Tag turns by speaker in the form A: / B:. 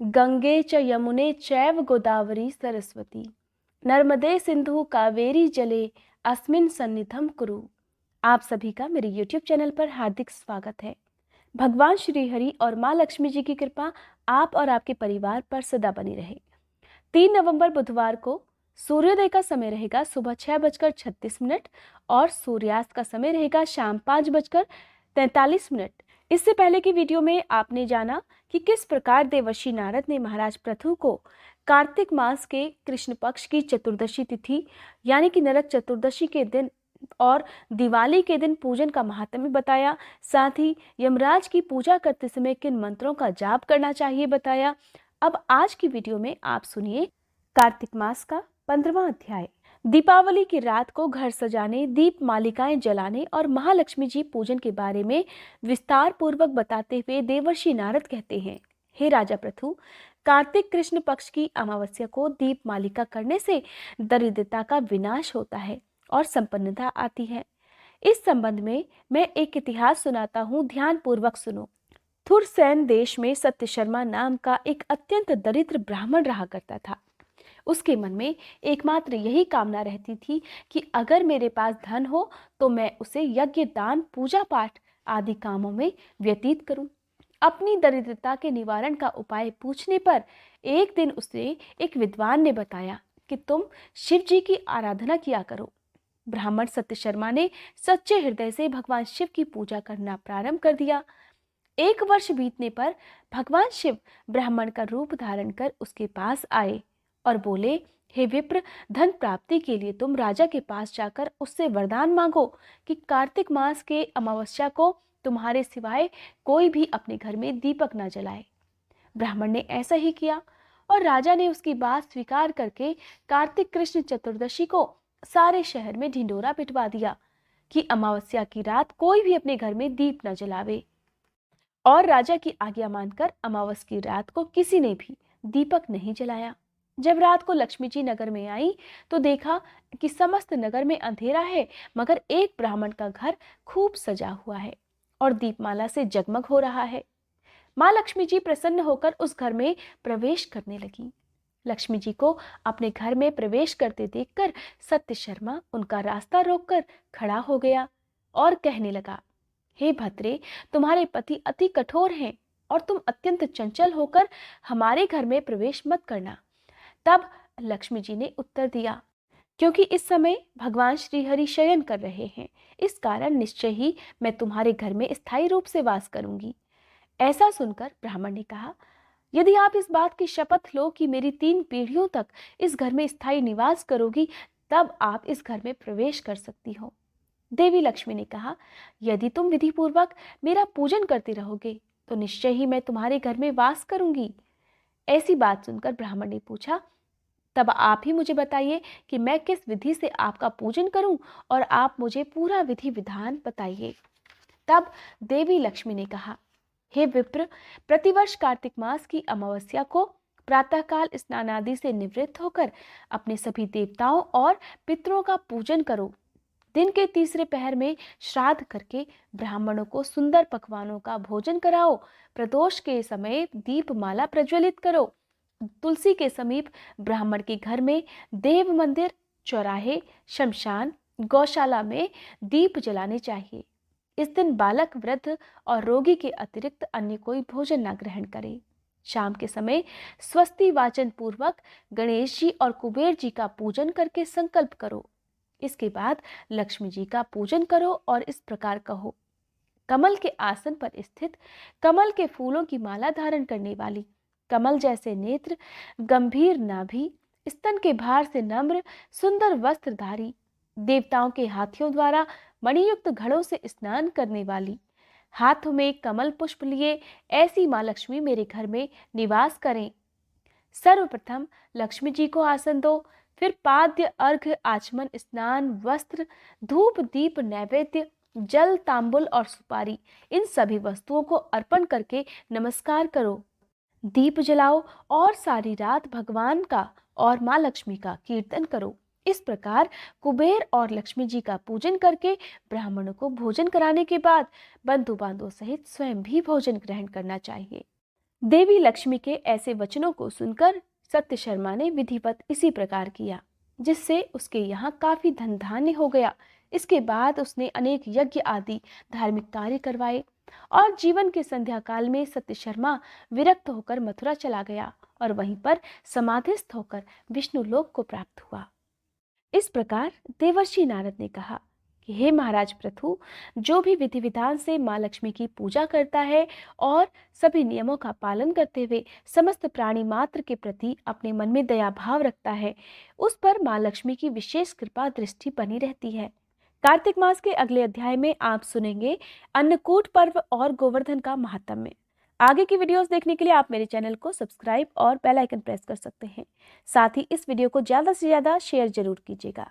A: गंगे च यमुने चैव गोदावरी सरस्वती नर्मदे सिंधु कावेरी जले अस्मिन् सन्निधम कुरु। आप सभी का मेरे YouTube चैनल पर हार्दिक स्वागत है। भगवान श्री हरि और माँ लक्ष्मी जी की कृपा आप और आपके परिवार पर सदा बनी रहे। 3 नवंबर बुधवार को सूर्योदय का समय रहेगा सुबह 6:36 और सूर्यास्त का समय रहेगा शाम 5:43। इससे पहले की वीडियो में आपने जाना कि किस प्रकार देवर्षि नारद ने महाराज पृथु को कार्तिक मास के कृष्ण पक्ष की चतुर्दशी तिथि यानी कि नरक चतुर्दशी के दिन और दिवाली के दिन पूजन का महात्म्य बताया। साथ ही यमराज की पूजा करते समय किन मंत्रों का जाप करना चाहिए बताया। अब आज की वीडियो में आप सुनिए कार्तिक मास का 15वां अध्याय। दीपावली की रात को घर सजाने, दीप मालिकाएं जलाने और महालक्ष्मी जी पूजन के बारे में विस्तार पूर्वक बताते हुए देवर्षि नारद कहते हैं, हे राजा पृथु, कार्तिक कृष्ण पक्ष की अमावस्या को दीप मालिका करने से दरिद्रता का विनाश होता है और संपन्नता आती है। इस संबंध में मैं एक इतिहास सुनाता हूँ, ध्यान पूर्वक सुनो। थुरसैन देश में सत्य शर्मा नाम का एक अत्यंत दरिद्र ब्राह्मण रहा करता था। उसके मन में एकमात्र यही कामना रहती थी कि अगर मेरे पास धन हो तो मैं उसे यज्ञ, दान, पूजा पाठ आदि कामों में व्यतीत करूं। अपनी दरिद्रता के निवारण का उपाय पूछने पर एक दिन उसे एक विद्वान ने बताया कि तुम शिव जी की आराधना किया करो। ब्राह्मण सत्य शर्मा ने सच्चे हृदय से भगवान शिव की पूजा करना प्रारंभ कर दिया। 1 वर्ष बीतने पर भगवान शिव ब्राह्मण का रूप धारण कर उसके पास आए और बोले, हे विप्र, धन प्राप्ति के लिए तुम राजा के पास जाकर उससे वरदान मांगो कि कार्तिक मास के अमावस्या को तुम्हारे सिवाय कोई भी अपने घर में दीपक न जलाए। ब्राह्मण ने ऐसा ही किया और राजा ने उसकी बात स्वीकार करके कार्तिक कृष्ण चतुर्दशी को सारे शहर में ढिंडोरा पिटवा दिया कि अमावस्या की रात कोई भी अपने घर में दीप न जलावे। और राजा की आज्ञा मानकर अमावस की रात को किसी ने भी दीपक नहीं जलाया। जब रात को लक्ष्मी जी नगर में आई तो देखा कि समस्त नगर में अंधेरा है, मगर एक ब्राह्मण का घर खूब सजा हुआ है और दीपमाला से जगमग हो रहा है। माँ लक्ष्मी जी प्रसन्न होकर उस घर में प्रवेश करने लगी। लक्ष्मी जी को अपने घर में प्रवेश करते देखकर सत्य शर्मा उनका रास्ता रोककर खड़ा हो गया और कहने लगा, हे भद्रे, तुम्हारे पति अति कठोर हैं और तुम अत्यंत चंचल होकर हमारे घर में प्रवेश मत करना। तब लक्ष्मी जी ने उत्तर दिया, क्योंकि इस समय भगवान श्री हरि शयन कर रहे हैं, इस कारण निश्चय ही मैं तुम्हारे घर में स्थायी रूप से वास करूंगी। ऐसा सुनकर ब्राह्मण ने कहा, यदि आप इस बात की शपथ लो कि मेरी 3 पीढ़ियों तक इस घर में स्थायी निवास करोगी, तब आप इस घर में प्रवेश कर सकती हो। देवी लक्ष्मी ने कहा, यदि तुम विधि पूर्वक मेरा पूजन करती रहोगे तो निश्चय ही मैं तुम्हारे घर में वास करूंगी। ऐसी बात सुनकर ब्राह्मण ने पूछा, तब आप ही मुझे बताइए कि मैं किस विधि से आपका पूजन करूं और आप मुझे पूरा विधि विधान बताइए। तब देवी लक्ष्मी ने कहा, हे विप्र, प्रतिवर्ष कार्तिक मास की अमावस्या को प्रातःकाल स्नान आदि से निवृत्त होकर अपने सभी देवताओं और पितरों का पूजन करो। दिन के तीसरे पहर में श्राद्ध करके ब्राह्मणों को सुंदर पकवानों का भोजन कराओ। प्रदोष के समय दीपमाला प्रज्वलित करो। तुलसी के समीप ब्राह्मण के घर में, देव मंदिर, चौराहे, शमशान, गौशाला में दीप जलाने चाहिए। इस दिन बालक, वृद्ध और रोगी के अतिरिक्त अन्य कोई भोजन न ग्रहण करे। शाम के समय स्वस्ति वाचन पूर्वक गणेश जी और कुबेर जी का पूजन करके संकल्प करो। इसके बाद लक्ष्मी जी का पूजन करो और इस प्रकार कहो, कमल के आसन पर स्थित, कमल के फूलों की माला धारण करने वाली, कमल जैसे नेत्र, गंभीर नाभि, स्तन के भार से नम्र, सुंदर वस्त्रधारी, देवताओं के हाथियों द्वारा मणियुक्त घड़ों से स्नान करने वाली, हाथों में कमल पुष्प लिए ऐसी माँ लक्ष्मी मेरे घर में निवास करें। सर्वप्रथम लक्ष्मी जी को आसन दो, फिर पाद्य, अर्घ्य, आचमन, स्नान, वस्त्र, धूप, दीप, नैवेद्य, जल, तांबुल और सुपारी, इन सभी वस्तुओं को अर्पण करके नमस्कार करो। दीप जलाओ और सारी रात भगवान का और माँ लक्ष्मी का कीर्तन करो। इस प्रकार कुबेर और लक्ष्मी जी का पूजन करके ब्राह्मणों को भोजन कराने के बाद बंधु बांधवों सहित स्वयं भी भोजन ग्रहण करना चाहिए। देवी लक्ष्मी के ऐसे वचनों को सुनकर सत्य शर्मा ने विधिवत इसी प्रकार किया, जिससे उसके यहाँ काफी धन धान्य हो गया। इसके बाद उसने अनेक यज्ञ आदि धार्मिक कार्य करवाए और जीवन के संध्या काल में सत्य शर्मा विरक्त होकर मथुरा चला गया और वहीं पर समाधिस्थ होकर विष्णु लोक को प्राप्त हुआ। इस प्रकार देवर्षि नारद ने कहा कि हे महाराज पृथु, जो भी विधि विधान से माँ लक्ष्मी की पूजा करता है और सभी नियमों का पालन करते हुए समस्त प्राणी मात्र के प्रति अपने मन में दया भाव रखता है, उस पर माँ लक्ष्मी की विशेष कृपा दृष्टि बनी रहती है। कार्तिक मास के अगले अध्याय में आप सुनेंगे अन्नकूट पर्व और गोवर्धन का महात्म्य। आगे की वीडियोस देखने के लिए आप मेरे चैनल को सब्सक्राइब और बेल आइकन प्रेस कर सकते हैं। साथ ही इस वीडियो को ज़्यादा से ज़्यादा शेयर जरूर कीजिएगा।